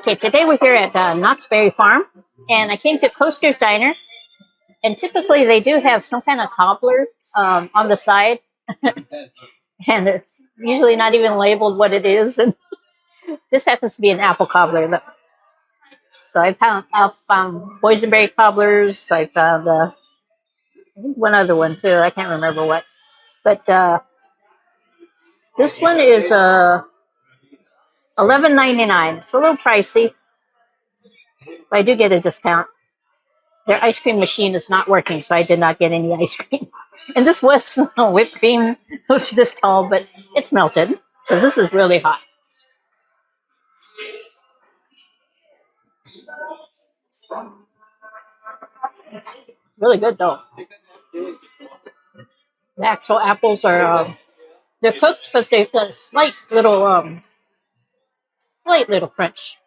Okay, today we're here at Knott's Berry Farm, and I came to Coaster's Diner, and typically they do have some kind of cobbler on the side, and it's usually not even labeled what it is, and this happens to be an apple cobbler. Look. So I've found boysenberry cobblers, I found one other one too, I can't remember what, but this one is $11.99. It's a little pricey, but I do get a discount. Their ice cream machine is not working, so I did not get any ice cream. And this was whipped cream. It was this tall, but it's melted because this is really hot. Really good, though. The actual apples are they're cooked, but they've got a slight little crunch.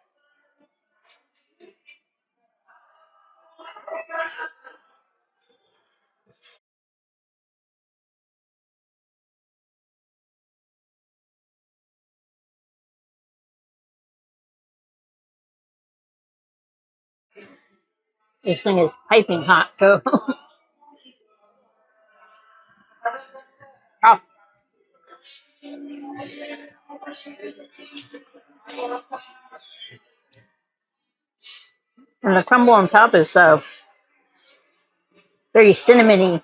This thing is piping hot, too. Oh. And the crumble on top is very cinnamony.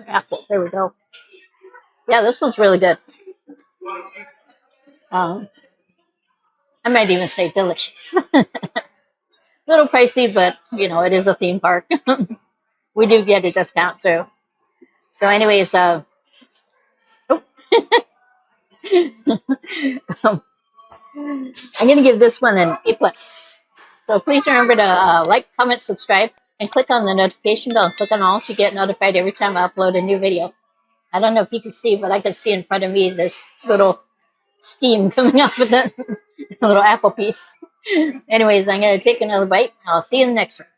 Apple, there we go. Yeah, this one's really good. I might even say delicious. A little pricey, but it is a theme park. We do get a discount too. So, anyways, oh. I'm gonna give this one an A+. So please remember to like, comment, subscribe, and click on the notification bell and click on all so you get notified every time I upload a new video. I don't know if you can see, but I can see in front of me this little steam coming off of the little apple piece. Anyways, I'm going to take another bite. I'll see you in the next one.